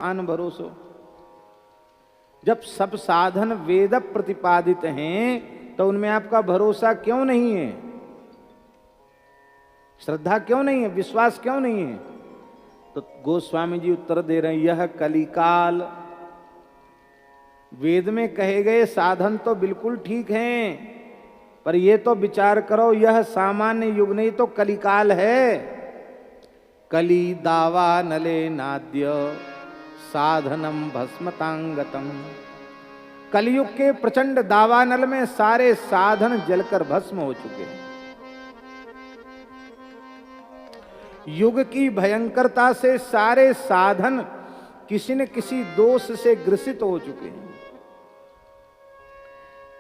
आन भरोसो। जब सब साधन वेद प्रतिपादित हैं तो उनमें आपका भरोसा क्यों नहीं है? श्रद्धा क्यों नहीं है? विश्वास क्यों नहीं है? तो गोस्वामी जी उत्तर दे रहे हैं, यह कलिकाल। वेद में कहे गए साधन तो बिल्कुल ठीक हैं, पर ये तो विचार करो, यह सामान्य युग नहीं तो कलिकाल है। कली दावा नले नाद्य साधनम भस्मतांगतम। कलयुग के प्रचंड दावानल में सारे साधन जलकर भस्म हो चुके हैं। युग की भयंकरता से सारे साधन किसी न किसी दोष से ग्रसित हो चुके हैं।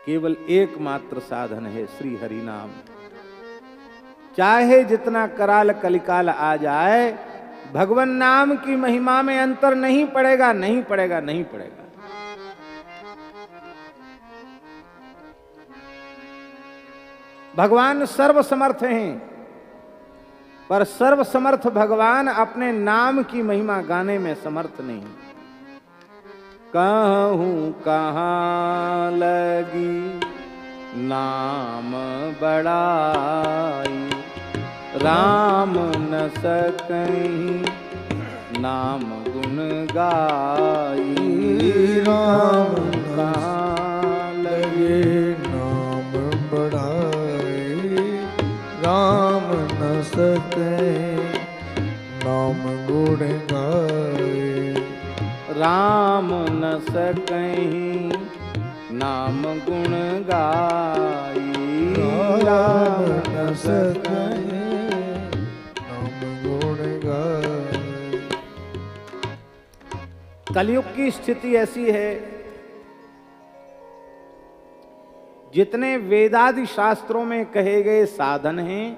केवल एकमात्र साधन है श्री हरि नाम। चाहे जितना कराल कलिकाल आ जाए, भगवान नाम की महिमा में अंतर नहीं पड़ेगा, नहीं पड़ेगा, नहीं पड़ेगा। भगवान सर्वसमर्थ हैं, पर सर्वसमर्थ भगवान अपने नाम की महिमा गाने में समर्थ नहीं। कहूं कहाँ लगी नाम बड़ाई, राम न सकहीं नाम गुण गाई। राम कहाँ लगे नाम बढ़ाई, राम न सके नाम गुण गाए। राम न सकहीं नाम गुण गाई। राम न सके नाम गुण गाए। कलयुग की स्थिति ऐसी है, जितने वेदादि शास्त्रों में कहे गए साधन हैं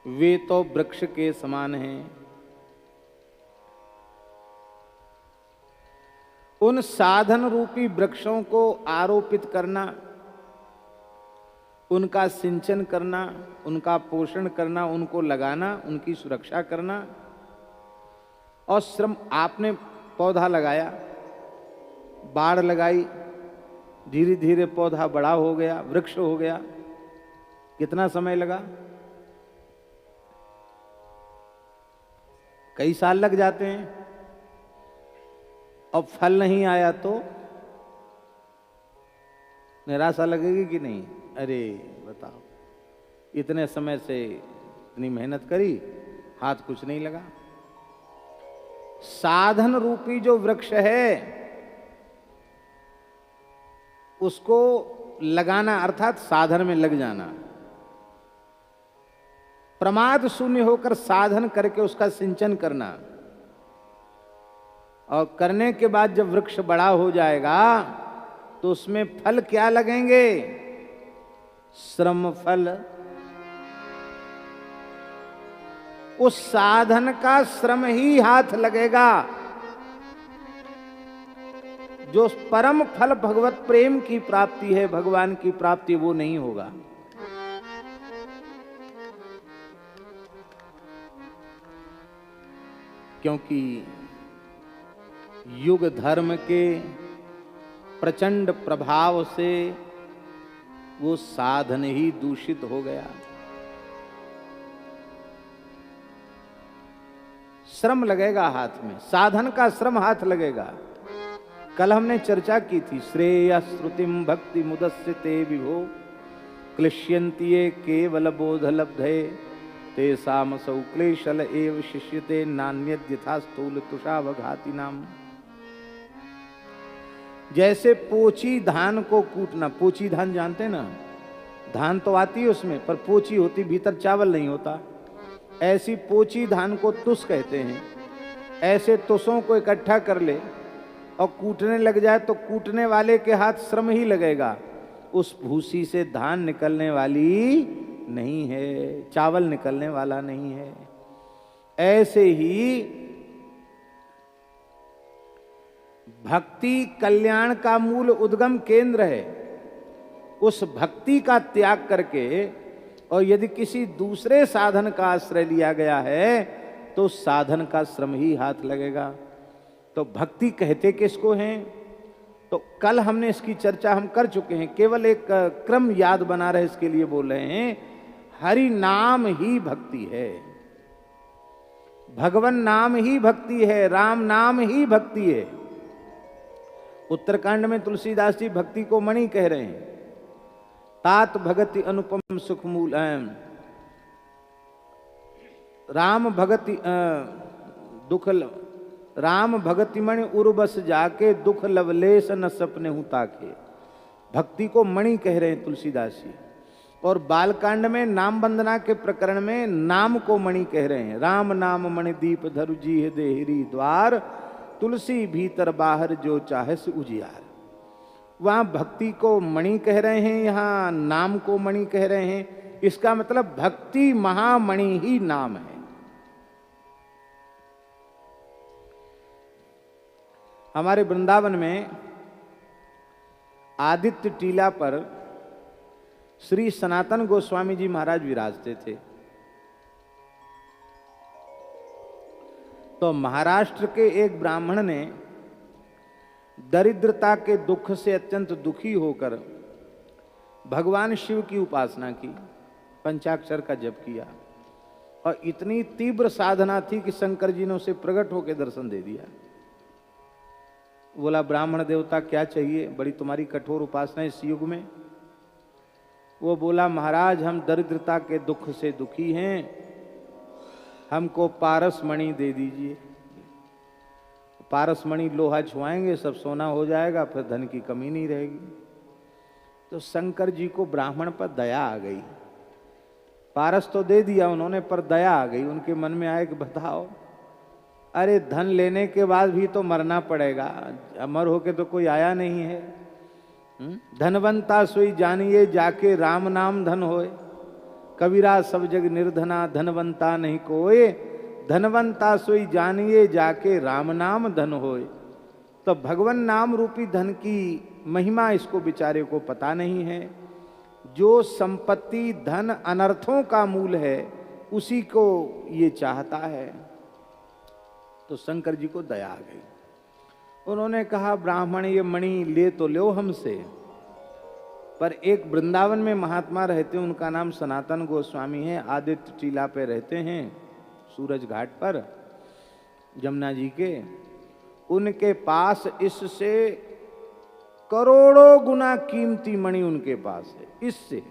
वे तो वृक्ष के समान हैं। उन साधन रूपी वृक्षों को आरोपित करना, उनका सिंचन करना, उनका पोषण करना, उनको लगाना, उनकी सुरक्षा करना, और श्रम। आपने पौधा लगाया, बाढ़ लगाई, धीरे धीरे पौधा बड़ा हो गया, वृक्ष हो गया। कितना समय लगा? कई साल लग जाते हैं। अब फल नहीं आया तो निराशा लगेगी कि नहीं? अरे बताओ, इतने समय से इतनी मेहनत करी, हाथ कुछ नहीं लगा। साधन रूपी जो वृक्ष है उसको लगाना अर्थात साधन में लग जाना, प्रमाद शून्य होकर साधन करके उसका सिंचन करना, और करने के बाद जब वृक्ष बड़ा हो जाएगा तो उसमें फल क्या लगेंगे? श्रम फल। उस साधन का श्रम ही हाथ लगेगा। जो परम फल भगवत प्रेम की प्राप्ति है, भगवान की प्राप्ति, वो नहीं होगा। क्योंकि युग धर्म के प्रचंड प्रभाव से वो साधन ही दूषित हो गया। श्रम लगेगा हाथ में, साधन का श्रम हाथ लगेगा। कल हमने चर्चा की थी, श्रेय श्रुतिम भक्ति मुदस्सिते विभो क्लिश्यन्ति ये केवल बोध लब्धे तेषाम सौ क्लेशल एव शिष्यते नान्यद्यथा स्थूल तुषावघाति नाम। जैसे पोची धान को कूटना, पोची धान जानते ना, धान तो आती है उसमें, पर पोची होती, भीतर चावल नहीं होता। ऐसी पोची धान को तुस कहते हैं। ऐसे तुसों को इकट्ठा कर ले और कूटने लग जाए तो कूटने वाले के हाथ श्रम ही लगेगा। उस भूसी से धान निकलने वाली नहीं है, चावल निकलने वाला नहीं है। ऐसे ही भक्ति कल्याण का मूल उद्गम केंद्र है। उस भक्ति का त्याग करके और यदि किसी दूसरे साधन का आश्रय लिया गया है तो साधन का श्रम ही हाथ लगेगा। तो भक्ति कहते किसको हैं? तो कल हमने इसकी चर्चा हम कर चुके हैं, केवल एक क्रम याद बना रहे इसके लिए बोल रहे हैं। हरि नाम ही भक्ति है, भगवान नाम ही भक्ति है, राम नाम ही भक्ति है। उत्तरकांड में तुलसीदास जी भक्ति को मणि कह रहे हैं। तात भगति अनुपम सुख मूल राम भगति दुख राम भगति मणि उर्बस जाके दुख लवलेश न सपने हूं ताके। भक्ति को मणि कह रहे हैं तुलसीदास जी। और बालकांड में नाम वंदना के प्रकरण में नाम को मणि कह रहे हैं। राम नाम मणि दीप धरु जी देहरी द्वार, तुलसी भीतर बाहर जो चाहे से उजियार। वहां भक्ति को मणि कह रहे हैं, यहाँ नाम को मणि कह रहे हैं। इसका मतलब भक्ति महामणि ही नाम है। हमारे वृंदावन में आदित्य टीला पर श्री सनातन गोस्वामी जी महाराज विराजते थे। तो महाराष्ट्र के एक ब्राह्मण ने दरिद्रता के दुख से अत्यंत दुखी होकर भगवान शिव की उपासना की, पंचाक्षर का जप किया और इतनी तीव्र साधना थी कि शंकर जी ने उसे प्रकट होकर दर्शन दे दिया। बोला, ब्राह्मण देवता क्या चाहिए, बड़ी तुम्हारी कठोर उपासना इस युग में। वो बोला, महाराज हम दरिद्रता के दुख से दुखी हैं, हमको पारस मणि दे दीजिए। पारस मणि लोहा छुआएंगे सब सोना हो जाएगा, फिर धन की कमी नहीं रहेगी। तो शंकर जी को ब्राह्मण पर दया आ गई। पारस तो दे दिया उन्होंने, पर दया आ गई। उनके मन में आए कि बताओ, अरे धन लेने के बाद भी तो मरना पड़ेगा, अमर होके तो कोई आया नहीं है। धनवंता सोई जानिए जाके राम नाम धन होए, कबीरा सब जग निर्धना धनवंता नहीं कोए। धनवंता सोई जानिए जाके राम नाम धन होए। तो भगवान नाम रूपी धन की महिमा इसको बेचारे को पता नहीं है। जो संपत्ति धन अनर्थों का मूल है उसी को ये चाहता है। तो शंकर जी को दया आ गई। उन्होंने कहा, ब्राह्मण ये मणि ले तो लो हमसे, पर एक वृंदावन में महात्मा रहते हैं, उनका नाम सनातन गोस्वामी है, आदित्य टीला पे रहते हैं, सूरज घाट पर जमुना जी के। उनके पास इससे करोड़ों गुना कीमती मणि उनके पास है। इससे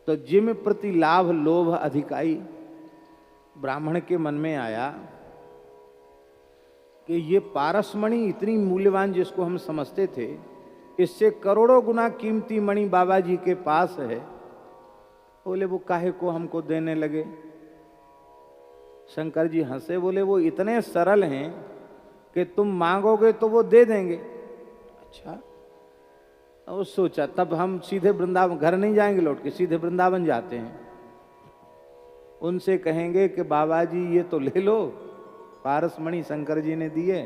तो जिम प्रति लाभ लोभ अधिकाई ब्राह्मण के मन में आया कि ये पारसमणि इतनी मूल्यवान जिसको हम समझते थे, इससे करोड़ों गुना कीमती मणि बाबा जी के पास है। बोले, वो काहे को हमको देने लगे? शंकर जी हंसे, बोले, वो इतने सरल हैं कि तुम मांगोगे तो वो दे देंगे। अच्छा, और सोचा तब हम सीधे वृंदावन, घर नहीं जाएंगे लौट के, सीधे वृंदावन जाते हैं। उनसे कहेंगे कि बाबा जी ये तो ले लो, पारसमणि शंकर जी ने दिए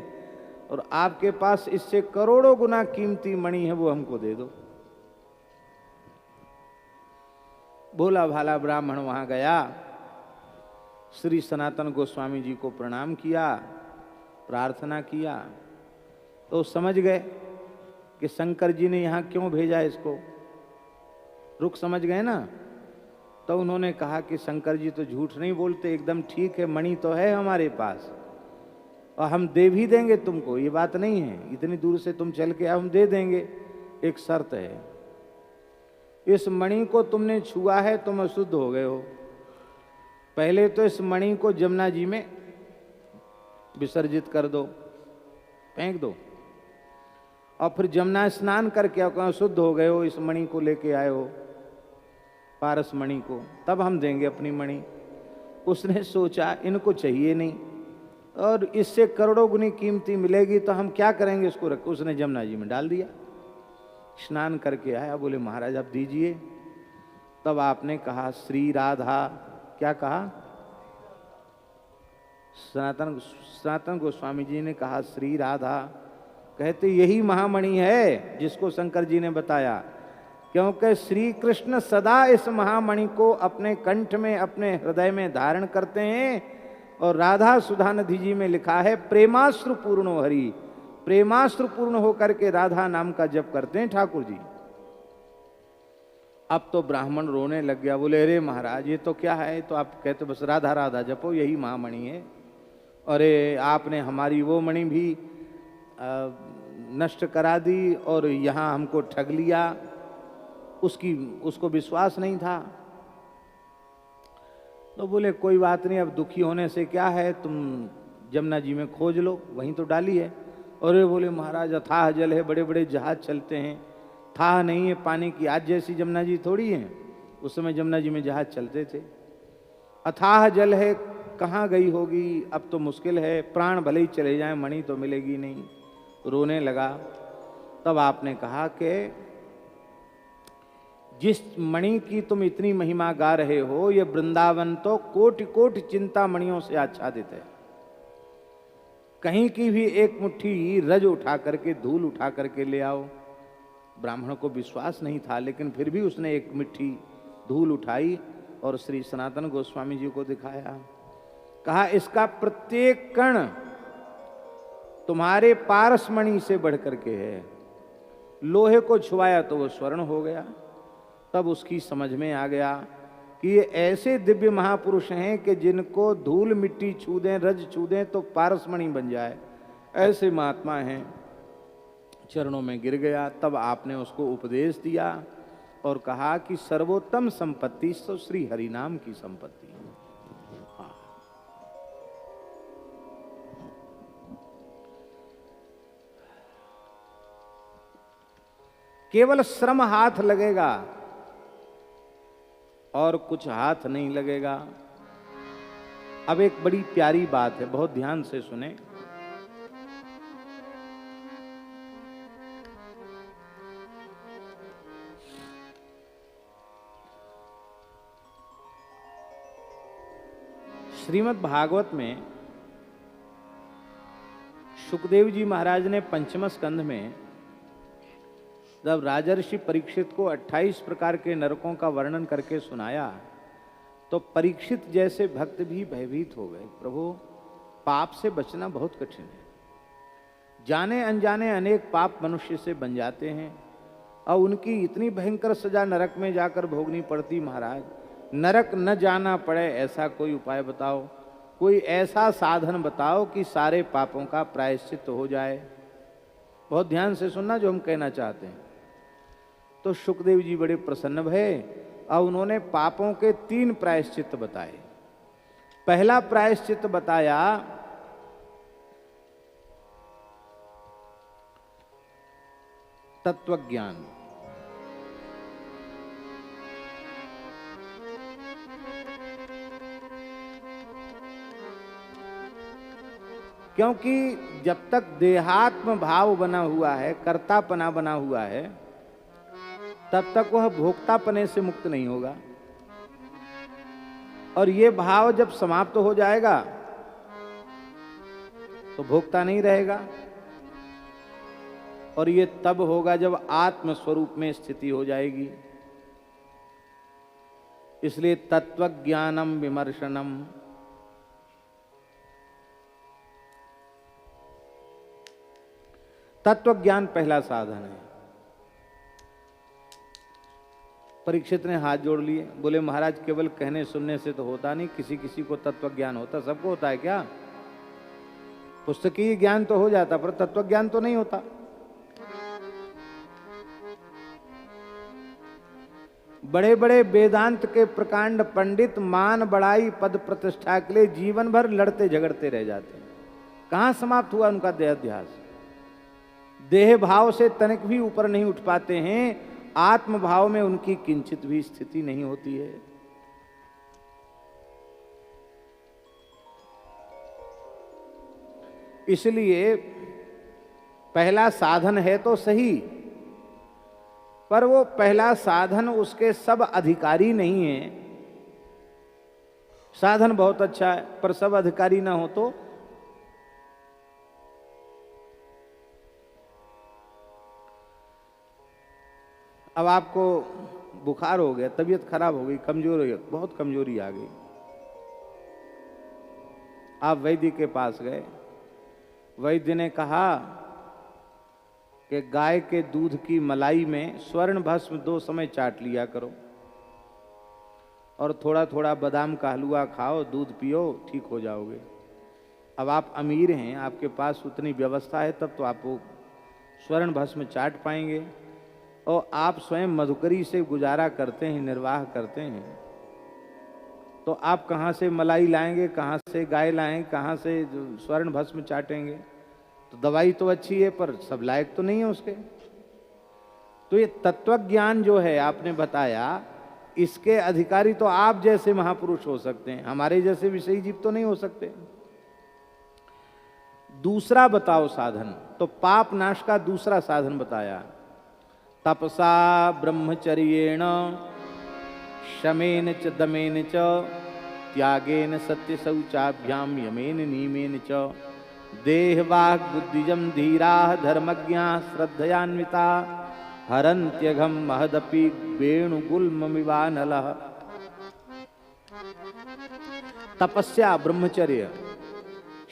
और आपके पास इससे करोड़ों गुना कीमती मणि है, वो हमको दे दो। भोला भाला ब्राह्मण वहां गया, श्री सनातन गोस्वामी जी को प्रणाम किया, प्रार्थना किया। तो समझ गए कि शंकर जी ने यहाँ क्यों भेजा इसको, रुख समझ गए ना। तो उन्होंने कहा कि शंकर जी तो झूठ नहीं बोलते, एकदम ठीक है, मणि तो है हमारे पास और हम दे भी देंगे तुमको, ये बात नहीं है, इतनी दूर से तुम चल के आओ, हम दे देंगे, एक शर्त है, इस मणि को तुमने छुआ है तुम अशुद्ध हो गए हो। पहले तो इस मणि को जमुना जी में विसर्जित कर दो, फेंक दो, और फिर जमुना स्नान करके आओ, शुद्ध हो गए हो, इस मणि को लेके आए हो, पारस मणि को, तब हम देंगे अपनी मणि। उसने सोचा इनको चाहिए नहीं और इससे करोड़ों गुनी कीमती मिलेगी तो हम क्या करेंगे इसको, रख। उसने जमुना जी में डाल दिया, स्नान करके आया। बोले, महाराज आप दीजिए। तब आपने कहा, श्री राधा, क्या कहा? सनातन गोस्वामी जी ने कहा, श्री राधा। कहते यही महामणि है जिसको शंकर जी ने बताया, क्योंकि श्री कृष्ण सदा इस महामणि को अपने कंठ में, अपने हृदय में धारण करते हैं। और राधा सुधा निधि जी में लिखा है प्रेमाश्रु पूर्णो हरि, प्रेमाश्रु पूर्ण होकर के राधा नाम का जप करते हैं ठाकुर जी। अब तो ब्राह्मण रोने लग गया, बोले अरे महाराज ये तो क्या है, तो आप कहते बस राधा राधा जपो यही महामणि है, अरे आपने हमारी वो मणि भी नष्ट करा दी और यहाँ हमको ठग लिया, उसको विश्वास नहीं था। तो बोले कोई बात नहीं, अब दुखी होने से क्या है, तुम जमुना जी में खोज लो, वहीं तो डाली है। अरे बोले महाराज अथाह जल है, बड़े बड़े जहाज चलते हैं, था नहीं है पानी की, आज जैसी जमुना जी थोड़ी है, उस समय जमुना जी में जहाज चलते थे। अथाह जल है, कहाँ गई होगी, अब तो मुश्किल है, प्राण भले ही चले जाएं मणि तो मिलेगी नहीं। रोने लगा। तब आपने कहा कि जिस मणि की तुम इतनी महिमा गा रहे हो, ये वृंदावन तो कोटि कोटि चिंता मणियों से आच्छादित है, कहीं की भी एक मुट्ठी रज उठा करके, धूल उठा करके ले आओ। ब्राह्मण को विश्वास नहीं था, लेकिन फिर भी उसने एक मिट्टी धूल उठाई और श्री सनातन गोस्वामी जी को दिखाया। कहा इसका प्रत्येक कण तुम्हारे पारसमणि से बढ़ करके है। लोहे को छुआया तो वो स्वर्ण हो गया। तब उसकी समझ में आ गया कि ये ऐसे दिव्य महापुरुष हैं कि जिनको धूल मिट्टी छू दें, रज छू दें तो पारसमणि बन जाए, ऐसे महात्मा हैं। चरणों में गिर गया। तब आपने उसको उपदेश दिया और कहा कि सर्वोत्तम संपत्ति तो श्री हरिनाम की संपत्ति है। हाँ। केवल श्रम हाथ लगेगा और कुछ हाथ नहीं लगेगा। अब एक बड़ी प्यारी बात है, बहुत ध्यान से सुने। श्रीमद् भागवत में सुखदेव जी महाराज ने पंचम स्कंध में जब राजर्षि परीक्षित को 28 प्रकार के नरकों का वर्णन करके सुनाया, तो परीक्षित जैसे भक्त भी भयभीत हो गए। प्रभु, पाप से बचना बहुत कठिन है, जाने अनजाने अनेक पाप मनुष्य से बन जाते हैं और उनकी इतनी भयंकर सजा नरक में जाकर भोगनी पड़ती। महाराज, नरक न जाना पड़े ऐसा कोई उपाय बताओ, कोई ऐसा साधन बताओ कि सारे पापों का प्रायश्चित हो जाए। बहुत ध्यान से सुनना जो हम कहना चाहते हैं। तो सुखदेव जी बड़े प्रसन्न भये और उन्होंने पापों के 3 प्रायश्चित बताए। पहला प्रायश्चित बताया तत्वज्ञान। क्योंकि जब तक देहात्म भाव बना हुआ है, कर्तापना बना हुआ है, तब तक वह भोक्तापने से मुक्त नहीं होगा। और ये भाव जब समाप्त हो जाएगा तो भोक्ता नहीं रहेगा। और ये तब होगा जब आत्म स्वरूप में स्थिति हो जाएगी। इसलिए तत्वज्ञानम विमर्शनम, तत्व ज्ञान पहला साधन है। परीक्षित ने हाथ जोड़ लिए, बोले महाराज केवल कहने सुनने से तो होता नहीं, किसी किसी को तत्व ज्ञान होता, सबको होता है क्या? पुस्तकीय ज्ञान तो हो जाता पर तत्व ज्ञान तो नहीं होता। बड़े बड़े वेदांत के प्रकांड पंडित मान बढ़ाई पद प्रतिष्ठा के लिए जीवन भर लड़ते झगड़ते रह जाते हैं। कहां समाप्त हुआ उनका देहाध्यास? देह भाव से तनिक भी ऊपर नहीं उठ पाते हैं, आत्म भाव में उनकी किंचित भी स्थिति नहीं होती है। इसलिए पहला साधन है तो सही, पर वो पहला साधन उसके सब अधिकारी नहीं है। साधन बहुत अच्छा है पर सब अधिकारी ना हो तो अब आपको बुखार हो गया, तबीयत खराब हो गई, कमजोर हो गई, बहुत कमजोरी आ गई, आप वैद्य के पास गए, वैद्य ने कहा कि गाय के दूध की मलाई में स्वर्ण भस्म 2 समय चाट लिया करो और थोड़ा थोड़ा बादाम का हलवा खाओ, दूध पियो, ठीक हो जाओगे। अब आप अमीर हैं, आपके पास उतनी व्यवस्था है, तब तो आप वो स्वर्ण भस्म चाट पाएंगे, और आप स्वयं मधुकरी से गुजारा करते हैं, निर्वाह करते हैं, तो आप कहाँ से मलाई लाएंगे, कहाँ से गाय लाएं, कहाँ से स्वर्ण भस्म चाटेंगे? तो दवाई तो अच्छी है पर सब लायक तो नहीं है उसके। तो ये तत्वज्ञान जो है आपने बताया, इसके अधिकारी तो आप जैसे महापुरुष हो सकते हैं, हमारे जैसे विषयी जीव तो नहीं हो सकते। दूसरा बताओ साधन, तो पाप नाश का दूसरा साधन बताया, तपसा ब्रह्मचर्येण शमेन च दमेन च त्यागेन सत्य शौचाभ्याम यमेन नियमेन च देहवाग बुद्धिजम धीरा धर्मज्ञा श्रद्धयान्विता हरन्त्यघम महदपि वेणुगुल्ममिवानलः। तपस्या ब्रह्मचर्य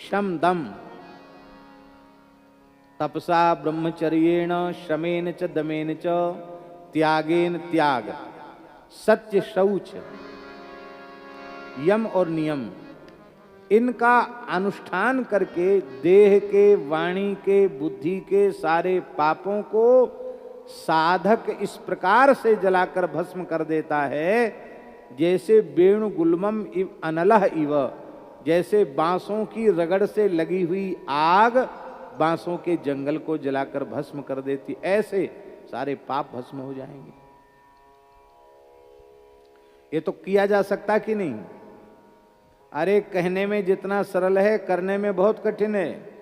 शम दम, तपसा ब्रह्मचर्येण शमेन च दमेन च त्यागेन त्याग, सत्य शौच, यम और नियम, इनका अनुष्ठान करके देह के, वाणी के, बुद्धि के सारे पापों को साधक इस प्रकार से जलाकर भस्म कर देता है जैसे वेणु गुल्मम इव अनलह इव, जैसे बांसों की रगड़ से लगी हुई आग बांसों के जंगल को जलाकर भस्म कर देती, ऐसे सारे पाप भस्म हो जाएंगे। ये तो किया जा सकता कि नहीं? अरे कहने में जितना सरल है, करने में बहुत कठिन है।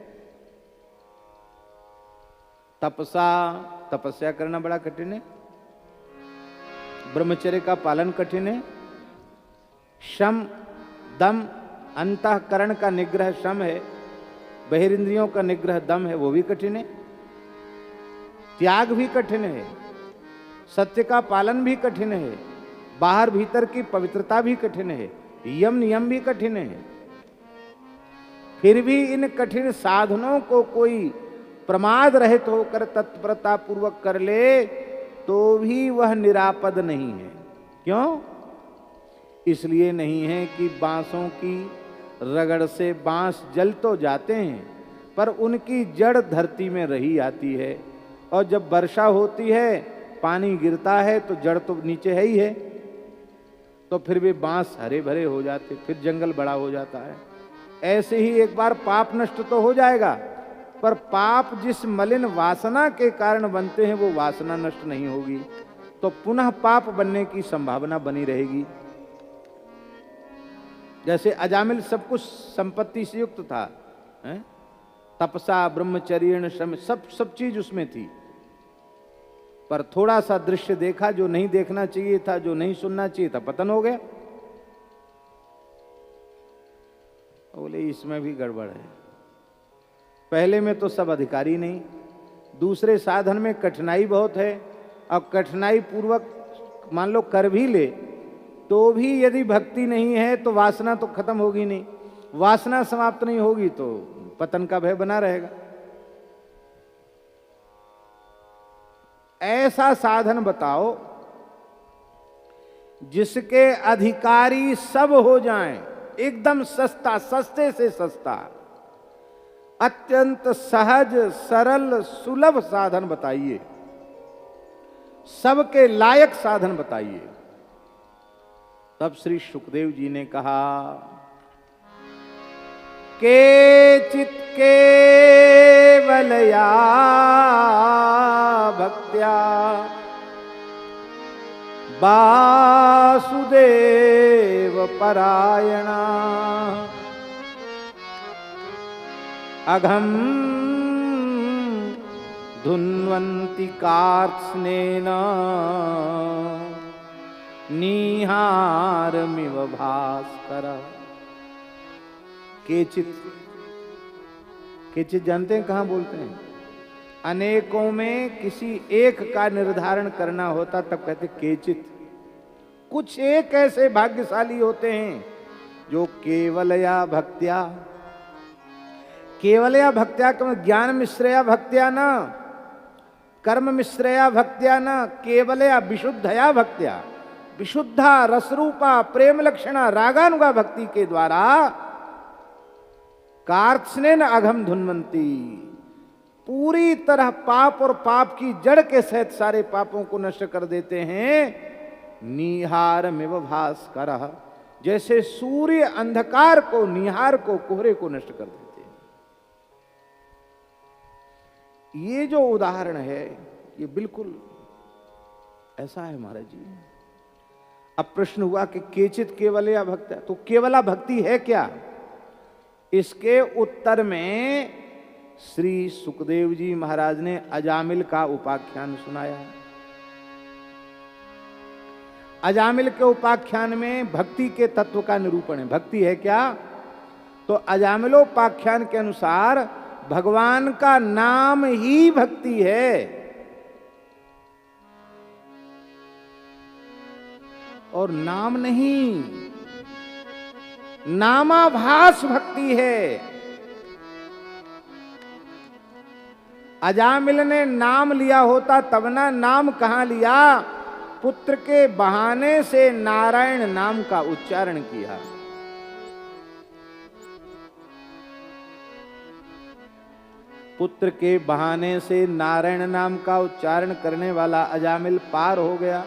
तपस्या करना बड़ा कठिन है, ब्रह्मचर्य का पालन कठिन है, शम दम अंतःकरण का निग्रह शम है, बहिरिंद्रियों का निग्रह दम है, वो भी कठिन है, त्याग भी कठिन है, सत्य का पालन भी कठिन है, बाहर भीतर की पवित्रता भी कठिन है, यम नियम भी कठिन है। फिर भी इन कठिन साधनों को कोई प्रमाद रहित होकर तत्परता पूर्वक कर ले तो भी वह निरापद नहीं है। क्यों? इसलिए नहीं है कि बांसों की रगड़ से बांस जल तो जाते हैं पर उनकी जड़ धरती में रही आती है, और जब वर्षा होती है, पानी गिरता है तो जड़ तो नीचे है ही है, तो फिर वे बांस हरे भरे हो जाते, फिर जंगल बड़ा हो जाता है। ऐसे ही एक बार पाप नष्ट तो हो जाएगा, पर पाप जिस मलिन वासना के कारण बनते हैं वो वासना नष्ट नहीं होगी, तो पुनः पाप बनने की संभावना बनी रहेगी। जैसे अजामिल सब कुछ संपत्ति से युक्त था, तपसा ब्रह्मचर्य श्रम, सब चीज उसमें थी, पर थोड़ा सा दृश्य देखा जो नहीं देखना चाहिए था, जो नहीं सुनना चाहिए था, पतन हो गया। बोले इसमें भी गड़बड़ है। पहले में तो सब अधिकारी नहीं, दूसरे साधन में कठिनाई बहुत है, और कठिनाई पूर्वक मान लो कर भी ले तो भी यदि भक्ति नहीं है तो वासना तो खत्म होगी नहीं, वासना समाप्त नहीं होगी तो पतन का भय बना रहेगा। ऐसा साधन बताओ जिसके अधिकारी सब हो जाएं, एकदम सस्ता, सस्ते से सस्ता, अत्यंत सहज सरल सुलभ साधन बताइए, सबके लायक साधन बताइए। तब श्री सुखदेव जी ने कहा, केचित् केवलया भक्त्या वासुदेव परायणा अघम धुन्वन्ति कार्त्स्नेन निहारमिव भास्कर। केचित जानते हैं कहां बोलते हैं? अनेकों में किसी एक का निर्धारण करना होता तब कहते केचित। कुछ एक ऐसे भाग्यशाली होते हैं जो केवल या भक्त्या केवलया भक्त्या, ज्ञान मिश्रया भक्त्या न, कर्म मिश्रया भक्त्या न, केवलया विशुद्धया भक्त्या, विशुद्धा रसरूपा प्रेम लक्षणा रागानुगा भक्ति के द्वारा कार्त्स्नेन अघम धुन्वंती, पूरी तरह पाप और पाप की जड़ के सहित सारे पापों को नष्ट कर देते हैं। निहारमिव भास्करः, जैसे सूर्य अंधकार को, निहार को, कोहरे को नष्ट कर देते हैं। ये जो उदाहरण है ये बिल्कुल ऐसा है महाराज जी। अब प्रश्न हुआ कि केचित केवलया भक्त्या, तो केवला भक्ति है क्या? इसके उत्तर में श्री सुखदेव जी महाराज ने अजामिल का उपाख्यान सुनाया। अजामिल के उपाख्यान में भक्ति के तत्व का निरूपण है। भक्ति है क्या? तो अजामिलोपाख्यान के अनुसार भगवान का नाम ही भक्ति है, और नाम नहीं, नामाभास भक्ति है। अजामिल ने नाम लिया होता तब ना, नाम कहां लिया? पुत्र के बहाने से नारायण नाम का उच्चारण किया। पुत्र के बहाने से नारायण नाम का उच्चारण करने वाला अजामिल पार हो गया।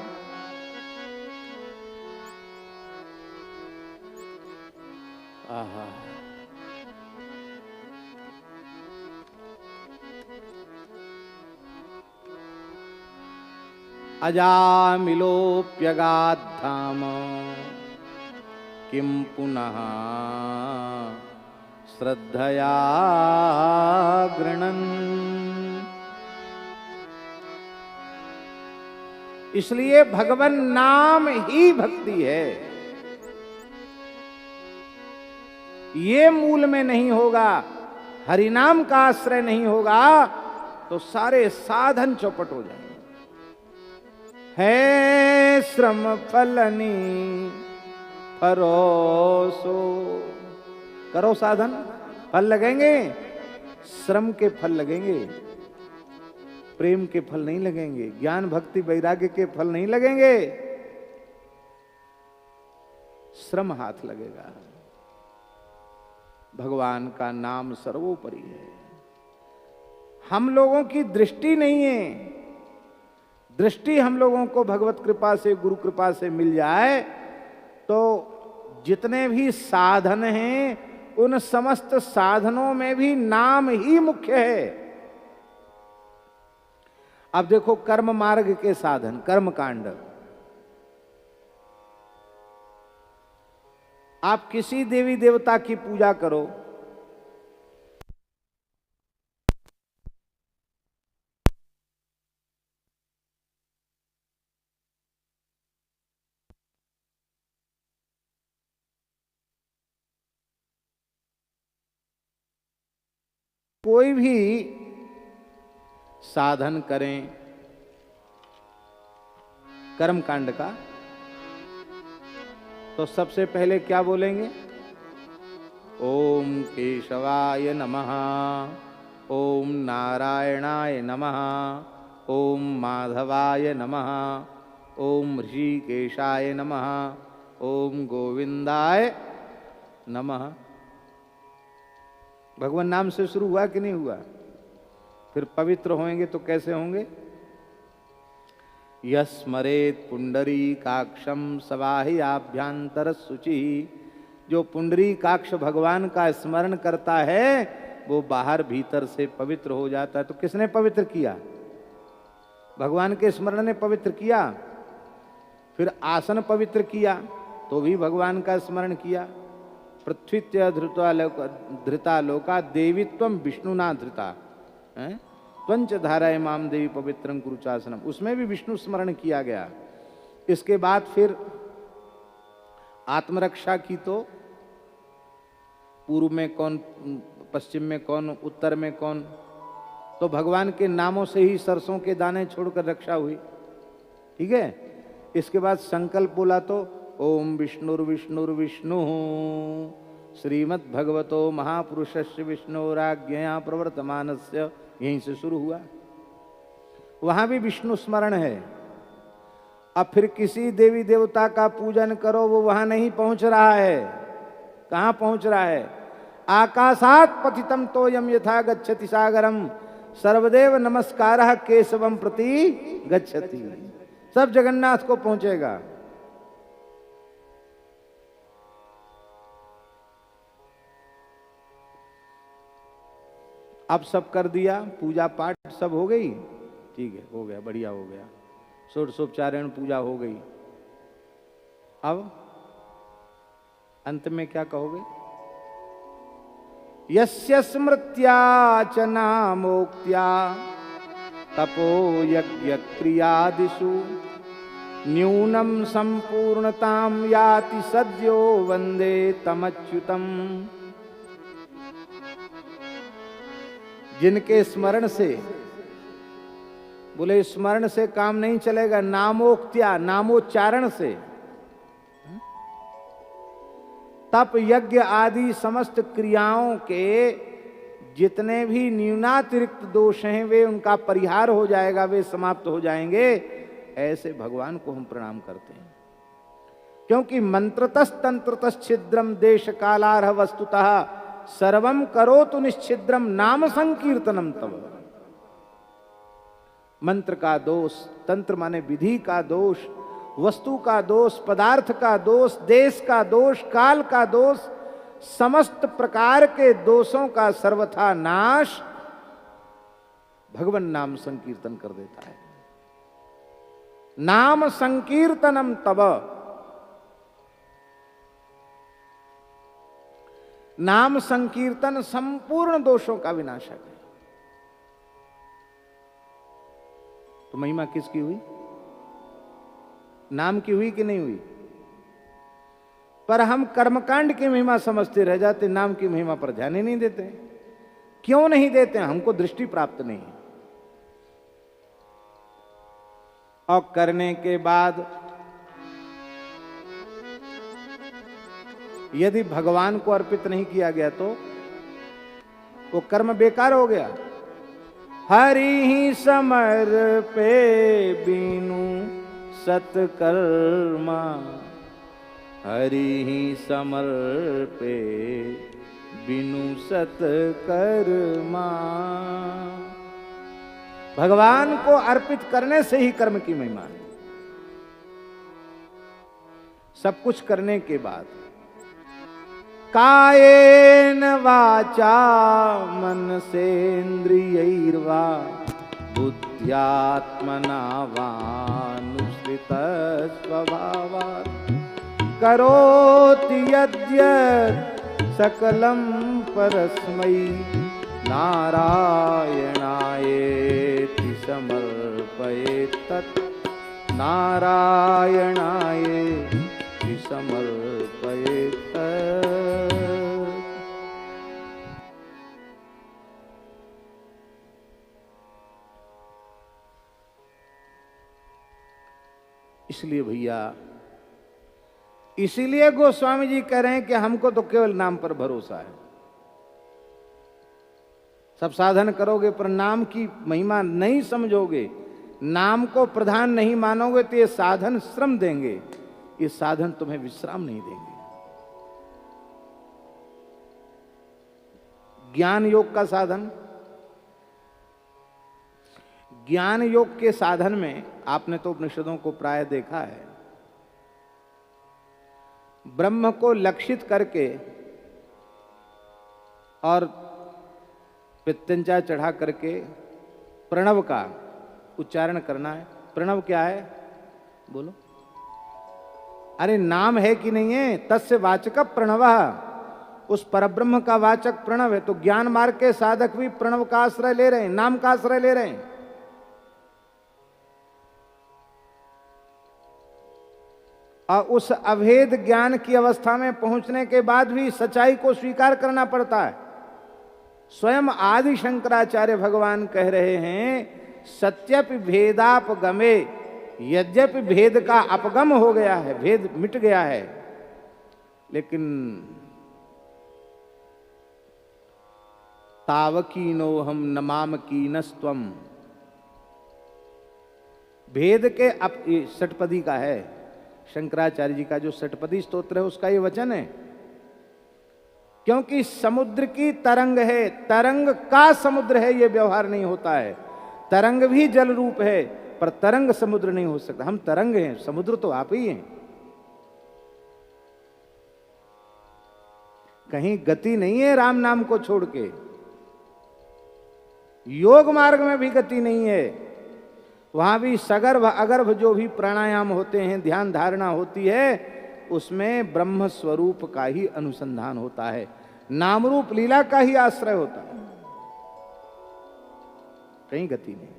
आहा, अजामिलोऽप्यगाद्धाम किं पुनः श्रद्धया गृणन्। इसलिए भगवन नाम ही भक्ति है। ये मूल में नहीं होगा, हरिनाम का आश्रय नहीं होगा तो सारे साधन चौपट हो जाएंगे। है श्रम फलनी परोसो, करो साधन, फल लगेंगे, श्रम के फल लगेंगे, प्रेम के फल नहीं लगेंगे, ज्ञान भक्ति वैराग्य के फल नहीं लगेंगे, श्रम हाथ लगेगा। भगवान का नाम सर्वोपरि है। हम लोगों की दृष्टि नहीं है, दृष्टि हम लोगों को भगवत कृपा से, गुरु कृपा से मिल जाए तो जितने भी साधन हैं उन समस्त साधनों में भी नाम ही मुख्य है। अब देखो कर्म मार्ग के साधन, कर्म कांड, आप किसी देवी देवता की पूजा करो, कोई भी साधन करें कर्म कांड का, तो सबसे पहले क्या बोलेंगे? ओम केशवाय नमः, ओम नारायणाय नमः, ओम माधवाय नमः, ओम ऋषिकेशाय नमः, ओम गोविंदाय नमः। भगवान नाम से शुरू हुआ कि नहीं हुआ? फिर पवित्र होंगे तो कैसे होंगे? यस्मरेत पुंडरीकाक्षम सवाह्याभ्यंतर शुचि, जो पुंडरीकाक्ष भगवान का स्मरण करता है वो बाहर भीतर से पवित्र हो जाता है। तो किसने पवित्र किया? भगवान के स्मरण ने पवित्र किया। फिर आसन पवित्र किया तो भी भगवान का स्मरण किया। पृथ्वीत्य धृता लोका देवीत्वम विष्णुना धृता, त्वंच धाराए माम देवी पवित्रं कुरुचासनम, उसमें भी विष्णु स्मरण किया गया। इसके बाद फिर आत्मरक्षा की, तो पूर्व में कौन, पश्चिम में कौन, उत्तर में कौन, तो भगवान के नामों से ही सरसों के दाने छोड़कर रक्षा हुई। ठीक है। इसके बाद संकल्प बोला तो ओम विष्णुर्विष्णुर्विष्णु श्रीमद् भगवतो महापुरुषस्य विष्णुराज्ञया प्रवर्तमानस्य, यहीं से शुरू हुआ। वहां भी विष्णु स्मरण है। अब फिर किसी देवी देवता का पूजन करो, वो वहां नहीं पहुंच रहा है। कहां पहुंच रहा है? आकाशात पतितम तोयम यथा गच्छति सागरम, सर्वदेव नमस्कारः केशवम प्रति गच्छति। सब जगन्नाथ को पहुंचेगा। अब सब कर दिया, पूजा पाठ सब हो गई, ठीक है, हो गया, बढ़िया हो गया, षोडशोपचारण पूजा हो गई। अब अंत में क्या कहोगे? यस्य स्मृत्या च नामोक्त्या तपो यज्ञ क्रियादिषु न्यूनम संपूर्णताम याति सद्यो वंदे तमच्युतम। जिनके स्मरण से, बोले स्मरण से काम नहीं चलेगा, नामोक्त्या, नामोच्चारण से, तप यज्ञ आदि समस्त क्रियाओं के जितने भी न्यूनातिरिक्त दोष हैं वे उनका परिहार हो जाएगा, वे समाप्त हो जाएंगे। ऐसे भगवान को हम प्रणाम करते हैं। क्योंकि मंत्रतस् तंत्रतस् छिद्रम देश कालारह वस्तुतः सर्वम करोतु निश्छिद्रम नाम संकीर्तनम तव। मंत्र का दोष, तंत्र माने विधि का दोष, वस्तु का दोष, पदार्थ का दोष, देश का दोष, काल का दोष, समस्त प्रकार के दोषों का सर्वथा नाश भगवान नाम संकीर्तन कर देता है। नाम संकीर्तनम तब, नाम संकीर्तन संपूर्ण दोषों का विनाशक है। तो महिमा किसकी हुई? नाम की हुई कि नहीं हुई? पर हम कर्मकांड की महिमा समझते रह जाते, नाम की महिमा पर ध्यान ही नहीं देते। क्यों नहीं देते? हमको दृष्टि प्राप्त नहीं है। और करने के बाद यदि भगवान को अर्पित नहीं किया गया तो वो कर्म बेकार हो गया। हरि ही समर्पे बीनु सत्कर्मा, हरि ही समर्पे बिनु सत्कर्मा। भगवान को अर्पित करने से ही कर्म की महिमा है। सब कुछ करने के बाद कायेन वाचा मनसेन्द्रियैर्वा बुद्ध्यात्मना वानुसृत स्वभावात् करोति यद्यत् सकलं परस्मै नारायणायेति समर्पयेत् तत् नारायणायेति समर्पयेत् तत्। इसलिए भैया, इसीलिए गोस्वामी जी कह रहे हैं कि हमको तो केवल नाम पर भरोसा है। सब साधन करोगे पर नाम की महिमा नहीं समझोगे, नाम को प्रधान नहीं मानोगे तो ये साधन श्रम देंगे, ये साधन तुम्हें विश्राम नहीं देंगे। ज्ञान योग का साधन, ज्ञान योग के साधन में आपने तो उपनिषदों को प्राय देखा है, ब्रह्म को लक्षित करके और प्रत्यंचा चढ़ा करके प्रणव का उच्चारण करना है। प्रणव क्या है? बोलो। अरे नाम है कि नहीं है? तस्य वाचक प्रणव, उस परब्रह्म का वाचक प्रणव है। तो ज्ञान मार्ग के साधक भी प्रणव का आश्रय ले रहे हैं, नाम का आश्रय ले रहे हैं। और उस अभेद ज्ञान की अवस्था में पहुंचने के बाद भी सच्चाई को स्वीकार करना पड़ता है। स्वयं आदि शंकराचार्य भगवान कह रहे हैं, सत्यपि भेदापगमे, यद्यपि भेद का अपगम हो गया है, भेद मिट गया है, लेकिन तावकीनो हम नमाम कीनस्त्वम। भेद के षटपदी का है, शंकराचार्य जी का जो षटपदी स्तोत्र है उसका ये वचन है। क्योंकि समुद्र की तरंग है, तरंग का समुद्र है, ये व्यवहार नहीं होता है। तरंग भी जल रूप है पर तरंग समुद्र नहीं हो सकता। हम तरंग हैं, समुद्र तो आप ही हैं। कहीं गति नहीं है राम नाम को छोड़ के। योग मार्ग में भी गति नहीं है, वहां भी सगर्भ अगर्भ जो भी प्राणायाम होते हैं, ध्यान धारणा होती है, उसमें ब्रह्म स्वरूप का ही अनुसंधान होता है, नाम रूप लीला का ही आश्रय होता है, कहीं गति नहीं।